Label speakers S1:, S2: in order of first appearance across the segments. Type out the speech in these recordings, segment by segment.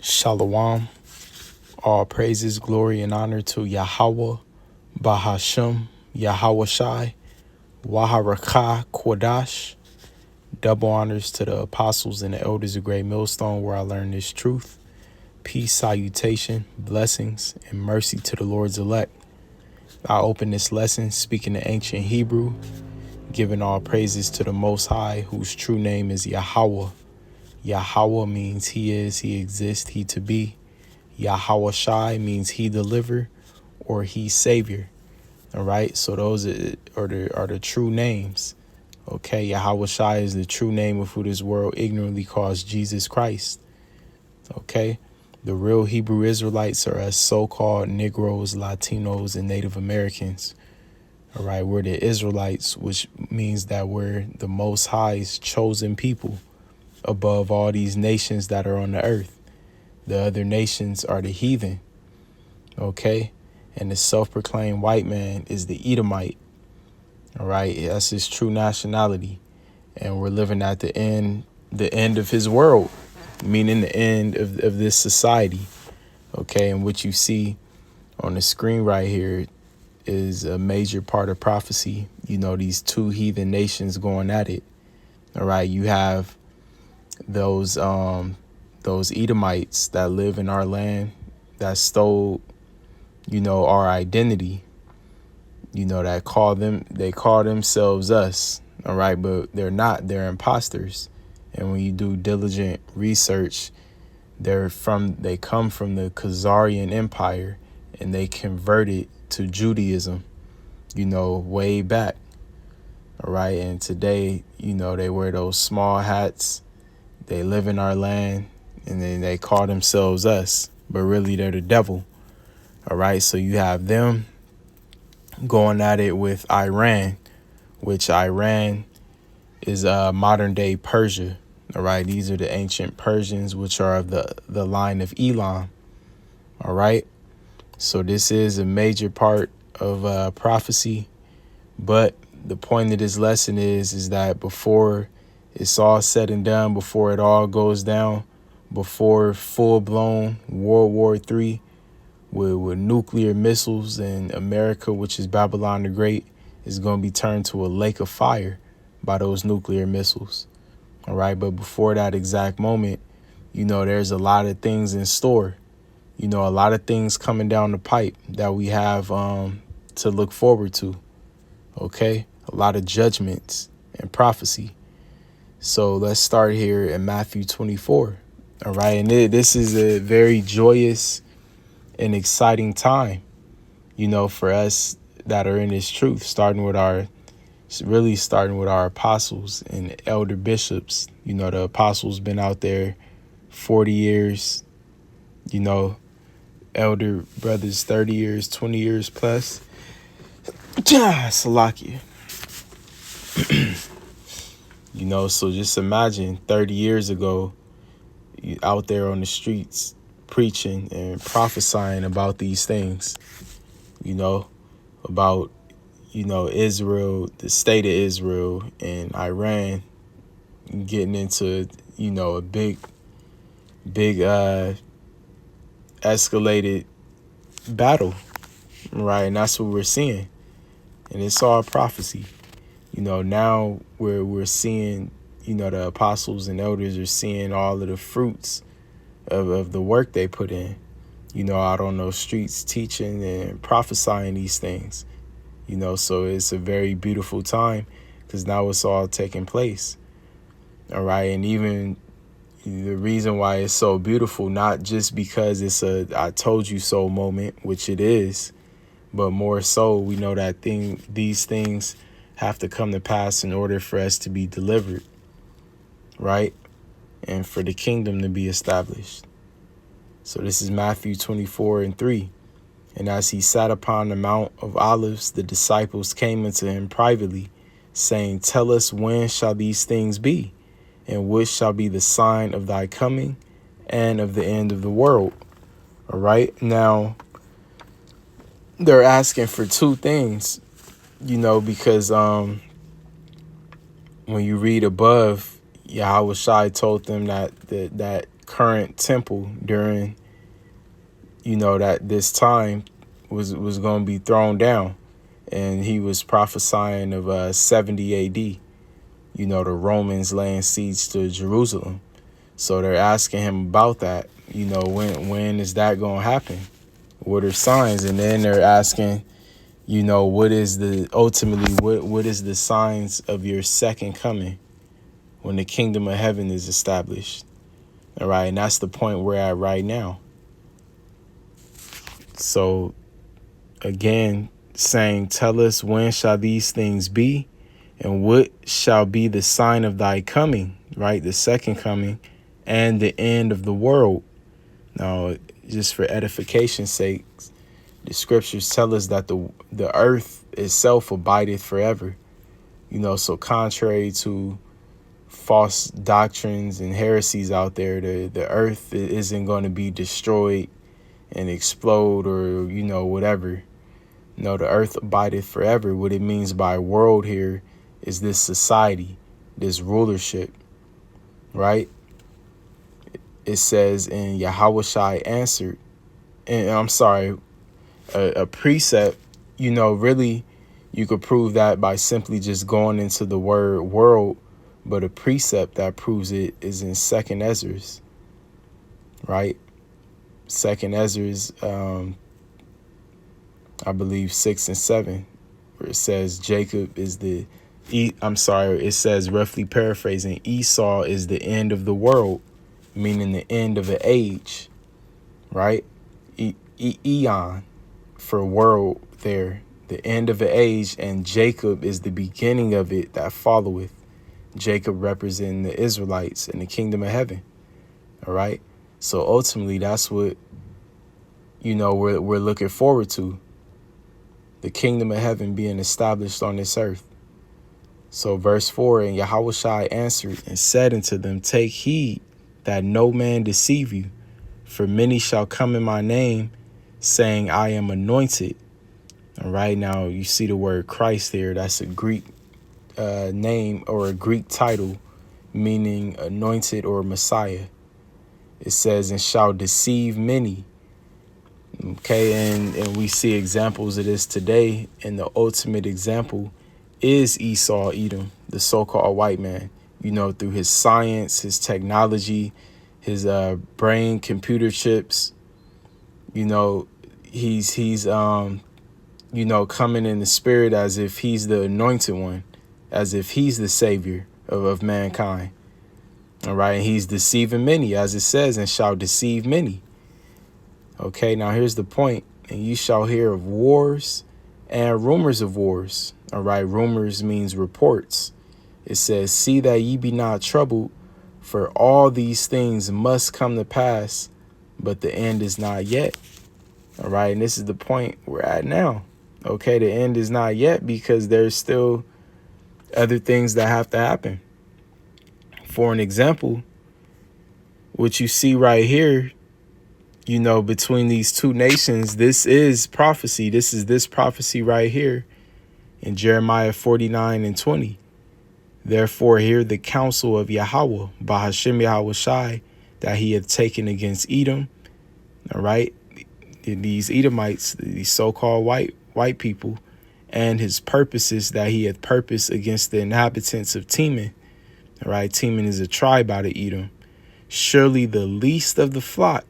S1: Shalom. All praises, glory, and honor to Yahweh, Bahashem, Yahweh Shai, Waharakah, Quadash. Double honors to the apostles and the elders of Great Millstone, where I learned this truth. Peace, salutation, blessings, and mercy to the Lord's elect. I open this lesson speaking the ancient Hebrew, giving all praises to the Most High, whose true name is Yahweh. Yahweh means he is, he exists, he to be. Yahweh Shai means he deliver or he savior. All right, so those are the true names. Okay, Yahweh Shai is the true name of who this world ignorantly calls Jesus Christ. Okay, the real Hebrew Israelites are us so-called Negroes, Latinos, and Native Americans. All right, we're the Israelites, which means that we're the Most High's chosen people above all these nations that are on the earth. The other nations are the heathen, okay? And the self-proclaimed white man is the Edomite, all right? That's his true nationality. And we're living at the end of his world, meaning the end of this society, okay? And what you see on the screen right here is a major part of prophecy. You know, these two heathen nations going at it, all right? You have those Edomites that live in our land that stole, our identity, that they call themselves us. All right. But they're not, they're imposters. And when you do diligent research, they come from the Khazarian Empire, and they converted to Judaism, way back. All right. And today, they wear those small hats. They live in our land, and then they call themselves us, but really they're the devil. All right, so you have them going at it with Iran, which Iran is modern day Persia. All right, these are the ancient Persians, which are of the line of Elam. All right, so this is a major part of prophecy, but the point of this lesson is that before it's all said and done, before it all goes down, before full-blown World War III with nuclear missiles, and America, which is Babylon the Great, is going to be turned to a lake of fire by those nuclear missiles. All right, but before that exact moment, there's a lot of things in store. A lot of things coming down the pipe that we have to look forward to. Okay, a lot of judgments and prophecy. So let's start here in Matthew 24. All right. And this is a very joyous and exciting time, for us that are in this truth, starting with our apostles and elder bishops. The apostles been out there 40 years, elder brothers 30 years, 20 years plus. Salakia. So just imagine 30 years ago, out there on the streets preaching and prophesying about these things, about, Israel, the state of Israel and Iran getting into, a big escalated battle, right? And that's what we're seeing. And it's all prophecy. Now we're seeing, the apostles and elders are seeing all of the fruits of the work they put in, out on those streets teaching and prophesying these things, so it's a very beautiful time because now it's all taking place. All right. And even the reason why it's so beautiful, not just because it's a I told you so moment, which it is, but more so we know that these things have to come to pass in order for us to be delivered, right? And for the kingdom to be established. So this is Matthew 24:3. And as he sat upon the Mount of Olives, the disciples came unto him privately, saying, Tell us, when shall these things be? And what shall be the sign of thy coming and of the end of the world? All right. Now, they're asking for two things, because when you read above, Yahweh Shai told them that current temple during, that this time was going to be thrown down. And he was prophesying of 70 AD, the Romans laying siege to Jerusalem. So they're asking him about that. When is that going to happen? What are signs? And then they're asking, what is what is the signs of your second coming when the kingdom of heaven is established? All right. And that's the point we're at right now. So again, saying, tell us, when shall these things be? And what shall be the sign of thy coming, right? The second coming and the end of the world. Now, just for edification's sake, the scriptures tell us that the earth itself abideth forever. So contrary to false doctrines and heresies out there, the earth isn't going to be destroyed and explode or, whatever. No, the earth abideth forever. What it means by world here is this society, this rulership, right? It says, and Yahushua answered, and I'm sorry, a precept, really you could prove that by simply just going into the word world, but a precept that proves it is in 2nd Ezra, right? 2nd Ezra, I believe 6 and 7, where it says Jacob is it says, roughly paraphrasing, Esau is the end of the world, meaning the end of an age, right? Eon for world there, the end of an age, and Jacob is the beginning of it that followeth. Jacob representing the Israelites in the kingdom of heaven. All right. So ultimately, that's what, we're looking forward to. The kingdom of heaven being established on this earth. So verse 4, and Yahushua answered and said unto them, take heed that no man deceive you, for many shall come in my name, saying, I am anointed. All right, now you see the word Christ there. That's a Greek name or a Greek title meaning anointed or Messiah. It says, and shall deceive many. Okay, and we see examples of this today, and the ultimate example is Esau Edom, the so-called white man, through his science, his technology, his brain computer chips. He's coming in the spirit as if he's the anointed one, as if he's the savior of mankind. All right, and he's deceiving many, as it says, and shall deceive many. Okay, now here's the point. And you shall hear of wars and rumors of wars. All right, rumors means reports. It says, see that ye be not troubled, for all these things must come to pass, but the end is not yet. All right, and this is the point we're at now. Okay, the end is not yet because there's still other things that have to happen. For an example, what you see right here, between these two nations, this is prophecy. This prophecy right here in Jeremiah 49 and 20. Therefore, hear the counsel of Yahweh, Bahashem Yahushai, that he hath taken against Edom. All right. These Edomites, these so-called white people, and his purposes that he hath purposed against the inhabitants of Teman. All right. Teman is a tribe out of Edom. Surely the least of the flock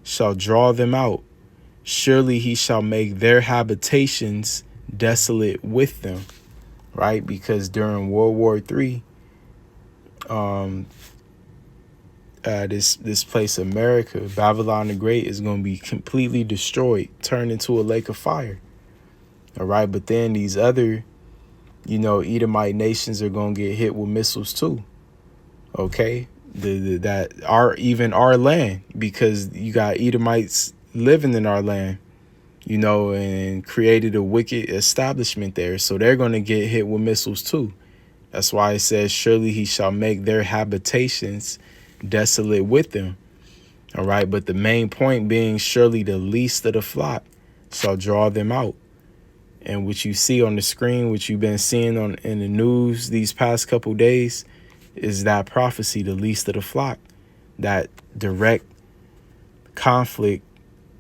S1: shall draw them out. Surely he shall make their habitations desolate with them. Right? Because during World War III, this place, America, Babylon the Great, is going to be completely destroyed, turned into a lake of fire. All right. But then these other, Edomite nations are going to get hit with missiles too. OK, even our land, because you got Edomites living in our land, and created a wicked establishment there. So they're going to get hit with missiles too. That's why it says, surely he shall make their habitations desolate with them. All right. But the main point being, surely the least of the flock shall draw them out. And what you see on the screen, what you've been seeing in the news these past couple days, is that prophecy, the least of the flock. that direct conflict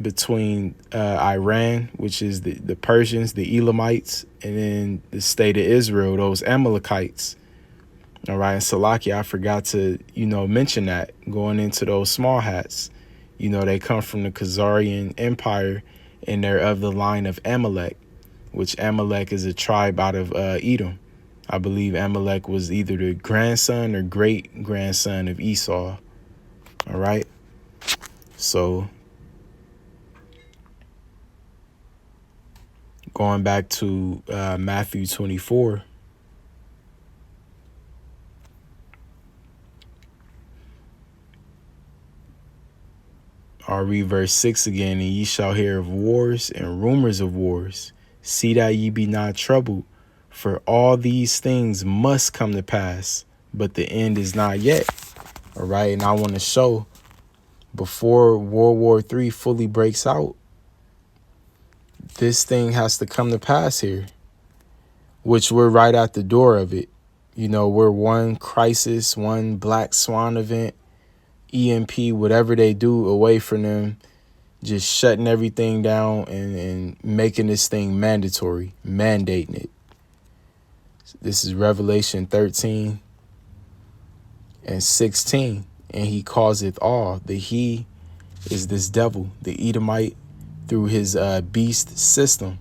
S1: between Iran, which is the Persians, the Elamites, and then the state of Israel, those Amalekites. All right, and Salakia, I forgot to, mention that going into those small hats. They come from the Khazarian Empire, and they're of the line of Amalek, which Amalek is a tribe out of Edom. I believe Amalek was either the grandson or great grandson of Esau. All right. So going back to Matthew 24. I'll read verse 6 again. And ye shall hear of wars and rumors of wars. See that ye be not troubled, for all these things must come to pass, but the end is not yet. All right. And I want to show, before World War III fully breaks out, this thing has to come to pass here, which we're right at the door of it. We're one crisis, one black swan event, EMP, whatever they do, away from them just shutting everything down and making this thing mandatory, mandating it. This is Revelation 13 and 16. And he causeth all. The he is this devil, the Edomite, through his beast system,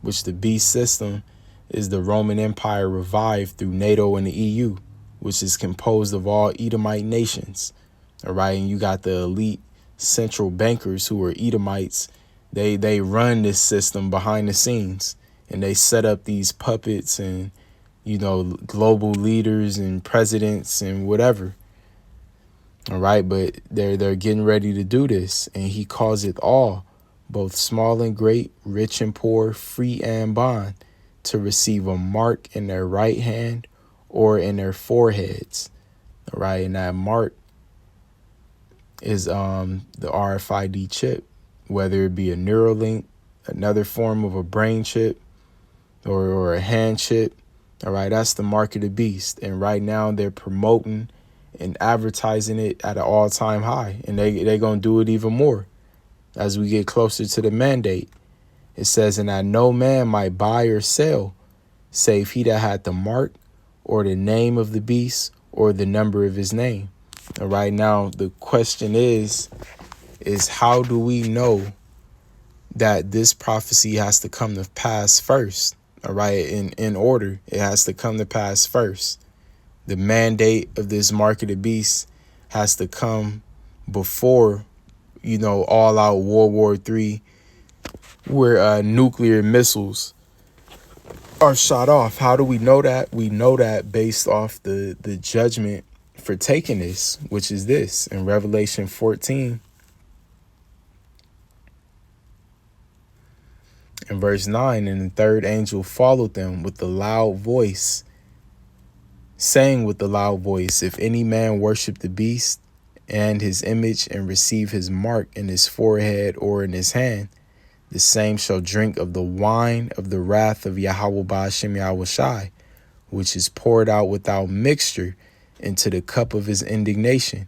S1: which the beast system is the Roman Empire revived through NATO and the EU, which is composed of all Edomite nations. All right. And you got the elite central bankers who are Edomites. They run this system behind the scenes, and they set up these puppets and, global leaders and presidents and whatever. All right. But they're getting ready to do this. And he causeth all, both small and great, rich and poor, free and bond, to receive a mark in their right hand or in their foreheads. All right. And that mark is the RFID chip, whether it be a Neuralink, another form of a brain chip, or a hand chip. All right, that's the mark of the beast. And right now they're promoting and advertising it at an all-time high. And they're going to do it even more as we get closer to the mandate. It says, and that no man might buy or sell, save he that had the mark or the name of the beast or the number of his name. And right now, the question is how do we know that this prophecy has to come to pass first? All right, in order, it has to come to pass first. The mandate of this mark of the beast has to come before, all out World War III, where nuclear missiles are shot off. How do we know that? We know that based off the judgment for taking this, which is this in Revelation 14 in verse 9. And the third angel followed them with the loud voice, saying with the loud voice, if any man worship the beast and his image and receive his mark in his forehead or in his hand, the same shall drink of the wine of the wrath of Yahweh Ba'ashem Yahushai, which is poured out without mixture into the cup of his indignation,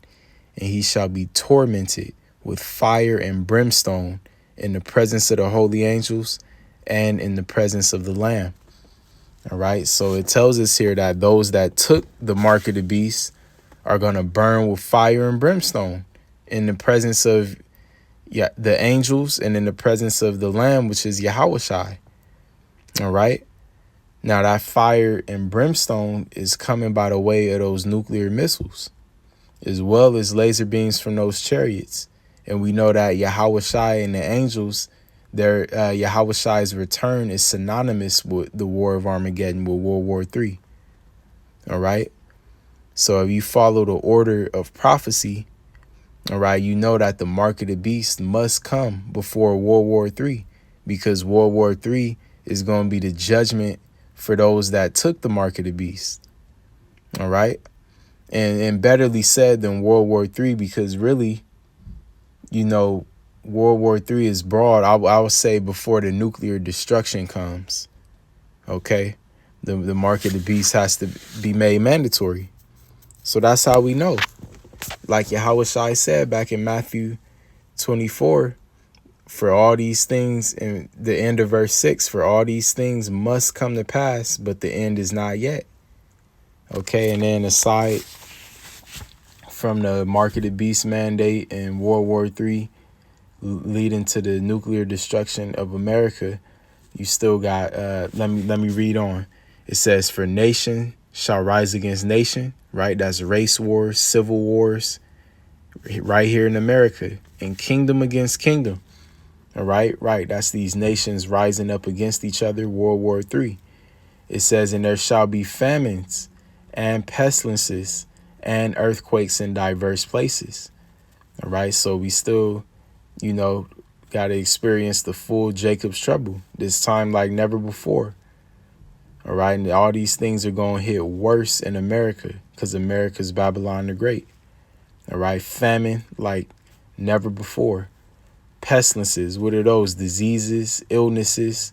S1: and he shall be tormented with fire and brimstone in the presence of the holy angels and in the presence of the Lamb. All right, so it tells us here that those that took the mark of the beast are going to burn with fire and brimstone in the presence of the angels and in the presence of the Lamb, which is Yahushai. All right. Now, that fire and brimstone is coming by the way of those nuclear missiles, as well as laser beams from those chariots. And we know that Yahushai and the angels, their Yahushai's return is synonymous with the War of Armageddon, with World War III. All right. So if you follow the order of prophecy, all right, you know that the mark of the beast must come before World War III, because World War III is going to be the judgment for those that took the mark of the beast. All right. And betterly said than World War III, because really, World War III is broad. I would say before the nuclear destruction comes. OK, the mark of the beast has to be made mandatory. So that's how we know like Yahweh Shai said back in Matthew 24, for all these things, in the end of verse 6, for all these things must come to pass, but the end is not yet. Okay, and then aside from the mark of the beast mandate and World War III leading to the nuclear destruction of America, you still got, let me read on. It says, for nation shall rise against nation, right? That's race wars, civil wars, right here in America, and kingdom against kingdom. All right, right. That's these nations rising up against each other, World War III. It says, and there shall be famines and pestilences and earthquakes in diverse places. All right, so we still, got to experience the full Jacob's trouble, this time like never before. All right, and all these things are going to hit worse in America because America's Babylon the Great. All right, famine like never before. Pestilences, what are those? Diseases, illnesses,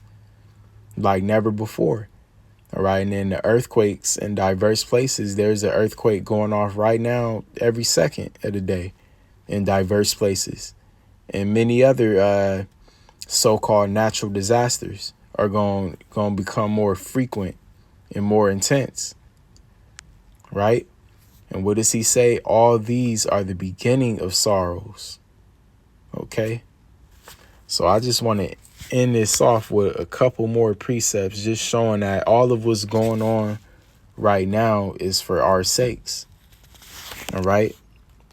S1: like never before. All right, and then the earthquakes in diverse places. There's an earthquake going off right now every second of the day in diverse places. And many other so-called natural disasters are going to become more frequent and more intense, right? And what does he say? All these are the beginning of sorrows, okay? So I just want to end this off with a couple more precepts, just showing that all of what's going on right now is for our sakes. All right.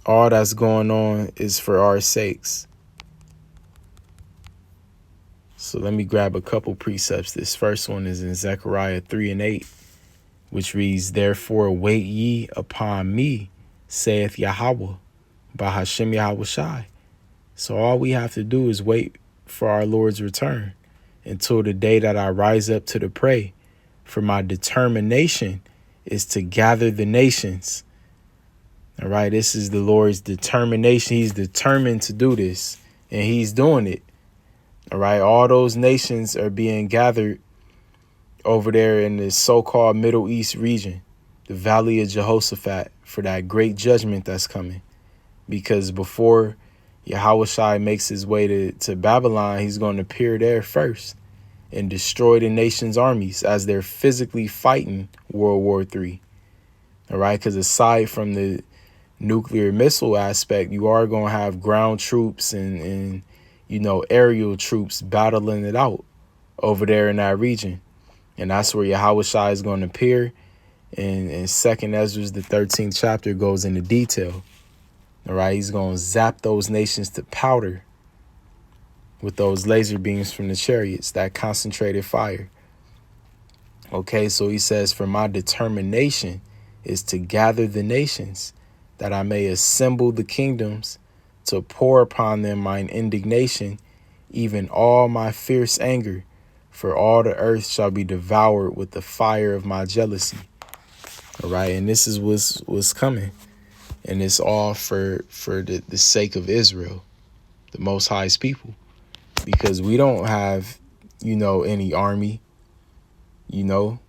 S1: All that's going on is for our sakes. So let me grab a couple precepts. This first one is in Zechariah 3:8, which reads, therefore wait ye upon me, saith Yahweh, by Hashem Yahweh Shai. So all we have to do is wait for our Lord's return until the day that I rise up to the prey. For my determination is to gather the nations. All right, this is the Lord's determination. He's determined to do this, and he's doing it. All right, all those nations are being gathered over there in the so-called Middle East region, the Valley of Jehoshaphat, for that great judgment that's coming. Because before Yahweh Shai makes his way to Babylon, he's going to appear there first and destroy the nation's armies as they're physically fighting World War III. All right, because aside from the nuclear missile aspect, you are going to have ground troops and aerial troops battling it out over there in that region. And that's where Yahweh Shai is going to appear. And 2nd Ezra, the 13th chapter, goes into detail. All right, he's going to zap those nations to powder with those laser beams from the chariots, that concentrated fire. Okay, so he says, for my determination is to gather the nations, that I may assemble the kingdoms, to pour upon them mine indignation, even all my fierce anger, for all the earth shall be devoured with the fire of my jealousy. All right, and this is what's coming. And it's all for the sake of Israel, the Most High's people. Because we don't have, any army, we don't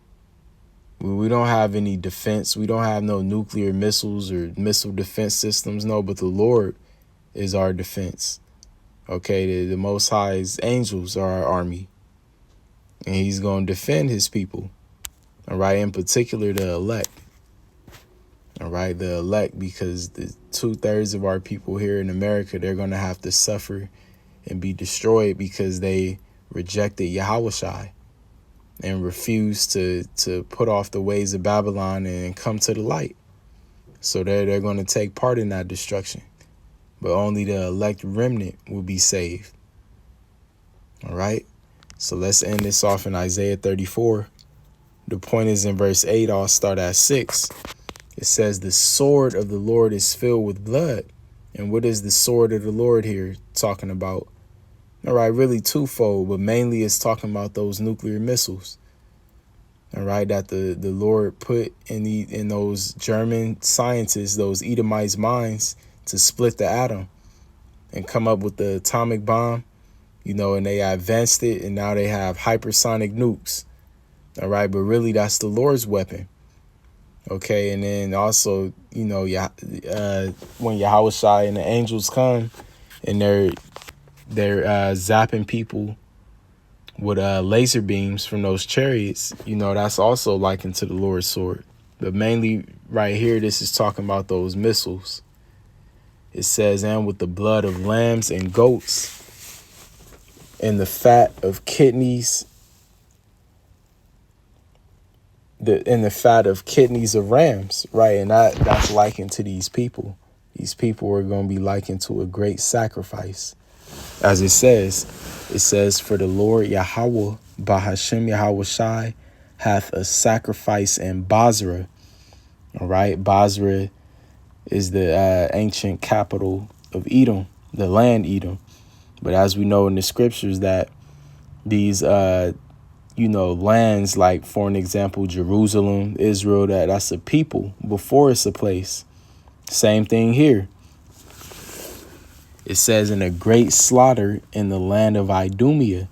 S1: have any defense. We don't have no nuclear missiles or missile defense systems. No, but the Lord is our defense. Okay, the Most High's angels are our army. And he's going to defend his people. All right, in particular, the elect. All right, the elect, because the 2/3 of our people here in America, they're going to have to suffer and be destroyed because they rejected Yahweh Shai and refused to put off the ways of Babylon and come to the light. So they're going to take part in that destruction. But only the elect remnant will be saved. All right, so let's end this off in Isaiah 34. The point is in verse 8. I'll start at 6. It says, the sword of the Lord is filled with blood. And what is the sword of the Lord here talking about? All right, really twofold, but mainly it's talking about those nuclear missiles. All right, that the Lord put in those German scientists, those Edomites' minds, to split the atom and come up with the atomic bomb, and they advanced it, and now they have hypersonic nukes. All right, but really that's the Lord's weapon. Okay, and then also, you know, when Yahweh Shai and the angels come and they're zapping people with laser beams from those chariots, you know, that's also likened to the Lord's sword. But mainly right here, this is talking about those missiles. It says, and with the blood of lambs and goats and the fat of kidneys, the fat of kidneys of rams, right? And that's likened to these people. These people are going to be likened to a great sacrifice. As it says, for the Lord Yahweh, Bahashem Yahweh Shai, hath a sacrifice in Basra. All right, Basra is the ancient capital of Edom, the land Edom. But as we know in the scriptures that these lands, like for an example, Jerusalem, Israel, that's a people before it's a place. Same thing here. It says in a great slaughter in the land of Idumea.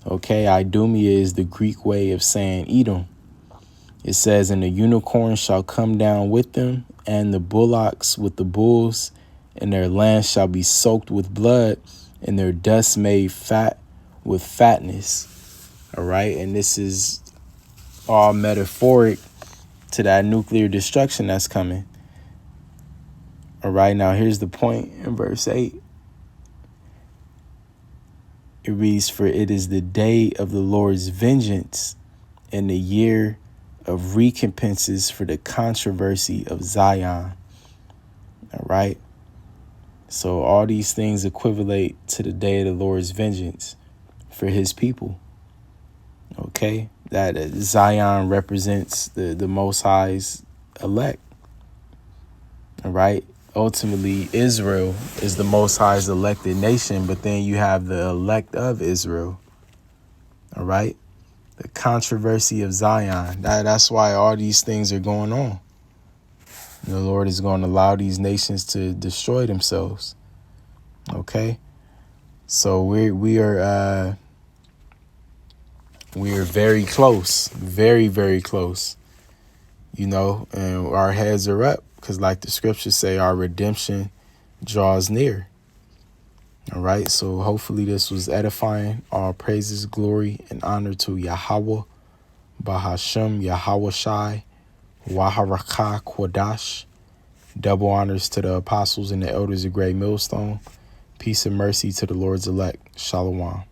S1: Okay, Idumea is the Greek way of saying Edom. It says, and the unicorn shall come down with them, and the bullocks with the bulls, and their land shall be soaked with blood, and their dust made fat with fatness. All right, and this is all metaphoric to that nuclear destruction that's coming. All right, now here's the point in verse 8. It reads, for it is the day of the Lord's vengeance and the year of recompenses for the controversy of Zion. All right. So all these things equivalent to the day of the Lord's vengeance for his people. Okay. That Zion represents the Most High's elect. All right. Ultimately, Israel is the Most High's elected nation, but then you have the elect of Israel. All right. The controversy of Zion. That's why all these things are going on. The Lord is going to allow these nations to destroy themselves. Okay. So we are very close, very, very close, you know, and our heads are up because like the scriptures say, our redemption draws near. All right. So hopefully this was edifying. All praises, glory, and honor to Yahweh, Bahashem, Yahweh Shai, Waharakah Quadash. Double honors to the apostles and the elders of Great Millstone. Peace and mercy to the Lord's elect. Shalom.